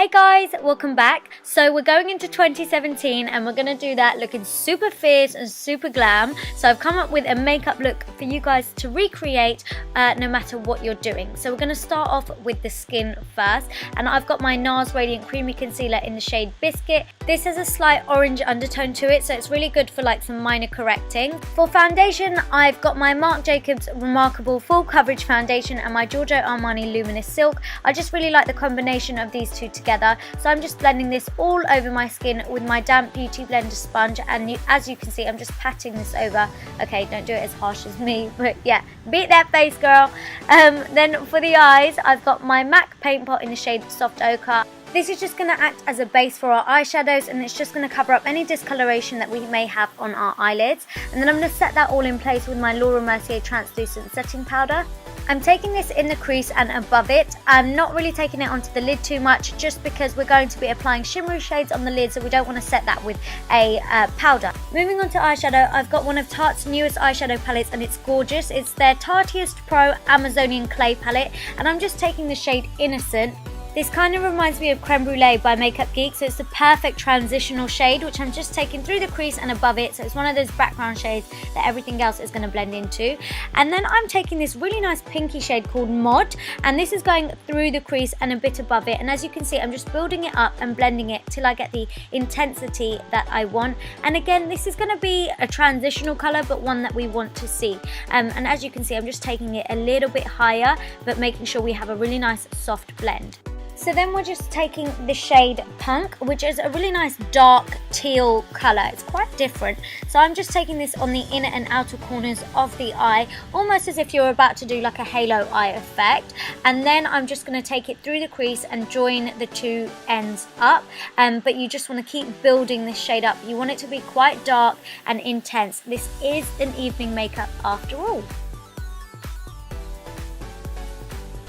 Hey guys, welcome back. So we're going into 2017 and we're going to do that looking super fierce and super glam. So I've come up with a makeup look for you guys to recreate no matter what you're doing. So we're going to start off with the skin first, and I've got my NARS Radiant Creamy Concealer in the shade Biscuit. This has a slight orange undertone to it, so it's really good for like some minor correcting. For foundation, I've got my Marc Jacobs Remarkable Full Coverage Foundation and my Giorgio Armani Luminous Silk. I just really like the combination of these two together, so I'm just blending this all over my skin with my damp beauty blender sponge, and as you can see, I'm just patting this over. Okay, don't do it as harsh as me, but yeah, beat that face, girl. Then for the eyes, I've got my MAC paint pot in the shade Soft Ochre. This is just going to act as a base for our eyeshadows, and it's just going to cover up any discoloration that we may have on our eyelids. And then I'm going to set that all in place with my Laura Mercier translucent setting powder. I'm taking this in the crease and above it. I'm not really taking it onto the lid too much, just because we're going to be applying shimmery shades on the lid, so we don't want to set that with a powder. Moving on to eyeshadow, I've got one of Tarte's newest eyeshadow palettes, and it's gorgeous. It's their Tarteist Pro Amazonian Clay palette, and I'm just taking the shade Innocent. This kind of reminds me of Creme Brulee by Makeup Geek, so it's the perfect transitional shade, which I'm just taking through the crease and above it, so it's one of those background shades that everything else is going to blend into. And then I'm taking this really nice pinky shade called Mod, and this is going through the crease and a bit above it, and as you can see, I'm just building it up and blending it till I get the intensity that I want. And again, this is going to be a transitional colour, but one that we want to see. And as you can see, I'm just taking it a little bit higher, but making sure we have a really nice soft blend. So then we're just taking the shade Punk, which is a really nice dark teal colour. It's quite different. So I'm just taking this on the inner and outer corners of the eye, almost as if you're about to do like a halo eye effect. And then I'm just going to take it through the crease and join the two ends up. But you just want to keep building this shade up. You want it to be quite dark and intense. This is an evening makeup after all.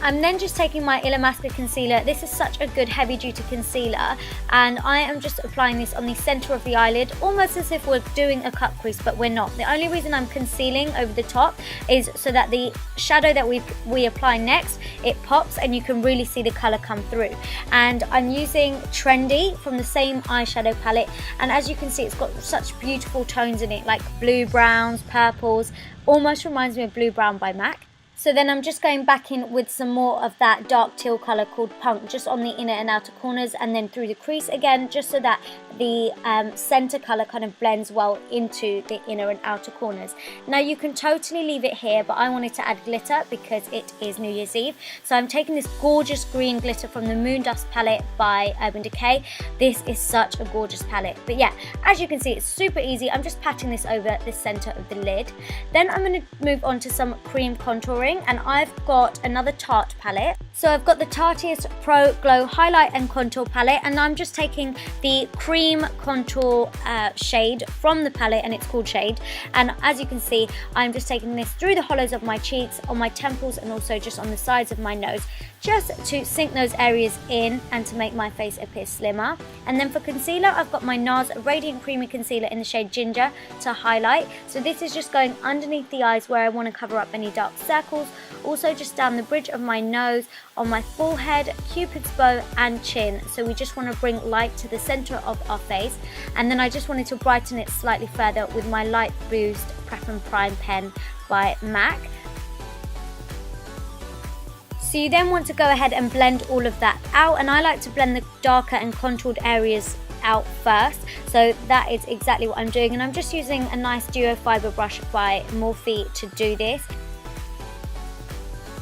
I'm then just taking my Illamasqua concealer. This is such a good heavy duty concealer, and I am just applying this on the centre of the eyelid, almost as if we're doing a cut crease, but we're not. The only reason I'm concealing over the top is so that the shadow that we apply next, it pops and you can really see the colour come through. And I'm using Trendy from the same eyeshadow palette, and as you can see, it's got such beautiful tones in it, like blue, browns, purples. Almost reminds me of Blue Brown by MAC. So then I'm just going back in with some more of that dark teal colour called Punk, just on the inner and outer corners, and then through the crease again, just so that the centre colour kind of blends well into the inner and outer corners. Now you can totally leave it here, but I wanted to add glitter because it is New Year's Eve. So I'm taking this gorgeous green glitter from the Moondust palette by Urban Decay. This is such a gorgeous palette. But yeah, as you can see, it's super easy. I'm just patting this over the centre of the lid. Then I'm going to move on to some cream contouring, and I've got another Tarte palette. So I've got the Tarteist Pro Glow Highlight and Contour palette, and I'm just taking the cream contour shade from the palette, and it's called Shade. And as you can see, I'm just taking this through the hollows of my cheeks, on my temples, and also just on the sides of my nose, just to sink those areas in and to make my face appear slimmer. And then for concealer, I've got my NARS Radiant Creamy Concealer in the shade Ginger to highlight. So this is just going underneath the eyes where I want to cover up any dark circles, also just down the bridge of my nose, on my forehead, cupid's bow and chin. So we just want to bring light to the center of our face. And then I just wanted to brighten it slightly further with my Light Boost Prep and Prime pen by MAC. So you then want to go ahead and blend all of that out, and I like to blend the darker and contoured areas out first. So that is exactly what I'm doing, and I'm just using a nice duo fibre brush by Morphe to do this.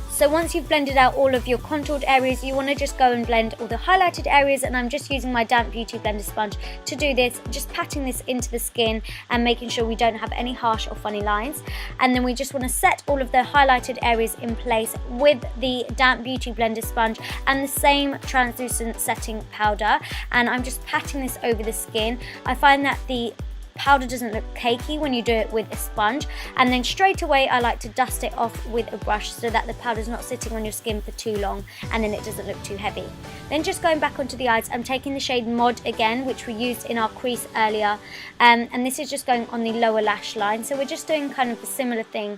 So once you've blended out all of your contoured areas, you want to just go and blend all the highlighted areas, and I'm just using my damp beauty blender sponge to do this, just patting this into the skin and making sure we don't have any harsh or funny lines. And then we just want to set all of the highlighted areas in place with the damp beauty blender sponge and the same translucent setting powder, and I'm just patting this over the skin. I find that the powder doesn't look cakey when you do it with a sponge, and then straight away I like to dust it off with a brush so that the powder's not sitting on your skin for too long and then it doesn't look too heavy. Then just going back onto the eyes, I'm taking the shade Mod again, which we used in our crease earlier, and this is just going on the lower lash line. So we're just doing kind of a similar thing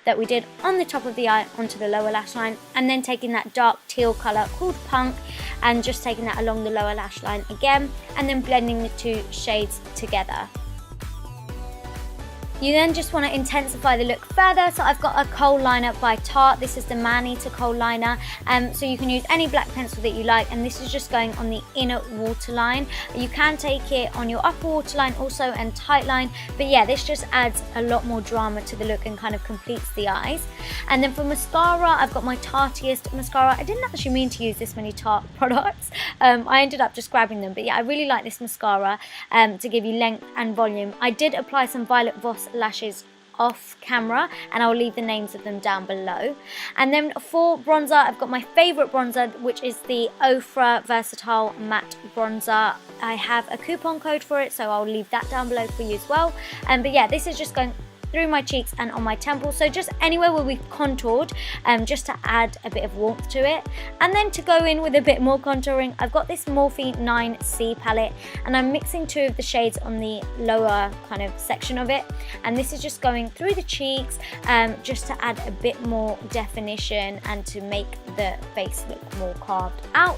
that we did on the top of the eye onto the lower lash line, and then taking that dark teal colour called Punk and just taking that along the lower lash line again, and then blending the two shades together. You then just want to intensify the look further, so I've got a kohl liner by Tarte. This is the Man-Eater kohl liner, so you can use any black pencil that you like, and this is just going on the inner waterline. You can take it on your upper waterline also and tight line, but yeah, this just adds a lot more drama to the look and kind of completes the eyes. And then for mascara, I've got my Tarteist mascara. I didn't actually mean to use this many Tarte products. I ended up just grabbing them, but yeah, I really like this mascara to give you length and volume. I did apply some Violet Voss lashes off camera, and I'll leave the names of them down below. And then for bronzer, I've got my favourite bronzer, which is the Ofra Versatile Matte Bronzer. I have a coupon code for it, so I'll leave that down below for you as well. But yeah, this is just going through my cheeks and on my temples, so just anywhere where we've contoured, just to add a bit of warmth to it. And then to go in with a bit more contouring, I've got this Morphe 9C palette, and I'm mixing two of the shades on the lower kind of section of it, and this is just going through the cheeks, just to add a bit more definition and to make the face look more carved out.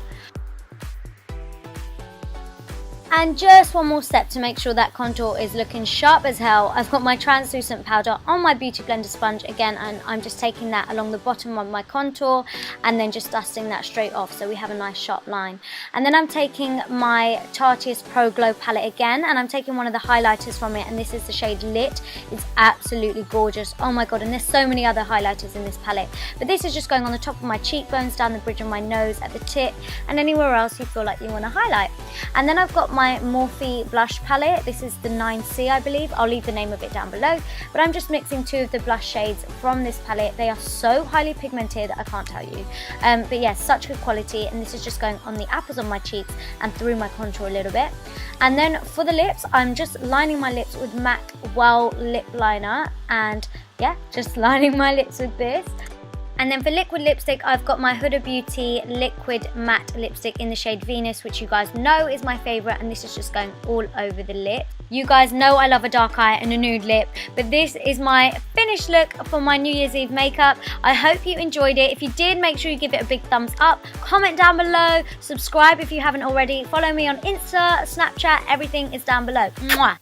And just one more step to make sure that contour is looking sharp as hell. I've got my translucent powder on my Beauty Blender sponge again, and I'm just taking that along the bottom of my contour and then just dusting that straight off so we have a nice sharp line. And then I'm taking my Tarteist Pro Glow palette again, and I'm taking one of the highlighters from it, and this is the shade Lit. It's absolutely gorgeous. Oh my god, and there's so many other highlighters in this palette. But this is just going on the top of my cheekbones, down the bridge of my nose, at the tip, and anywhere else you feel like you want to highlight. And then I've got my Morphe blush palette. This is the 9C, I believe. I'll leave the name of it down below. But I'm just mixing two of the blush shades from this palette. They are so highly pigmented, I can't tell you. But yeah, such good quality. And this is just going on the apples of my cheeks and through my contour a little bit. And then for the lips, I'm just lining my lips with MAC Well Lip Liner. And yeah, just lining my lips with this. And then for liquid lipstick, I've got my Huda Beauty Liquid Matte Lipstick in the shade Venus, which you guys know is my favourite, and this is just going all over the lip. You guys know I love a dark eye and a nude lip, but this is my finished look for my New Year's Eve makeup. I hope you enjoyed it. If you did, make sure you give it a big thumbs up, comment down below, subscribe if you haven't already, follow me on Insta, Snapchat, everything is down below. Mwah!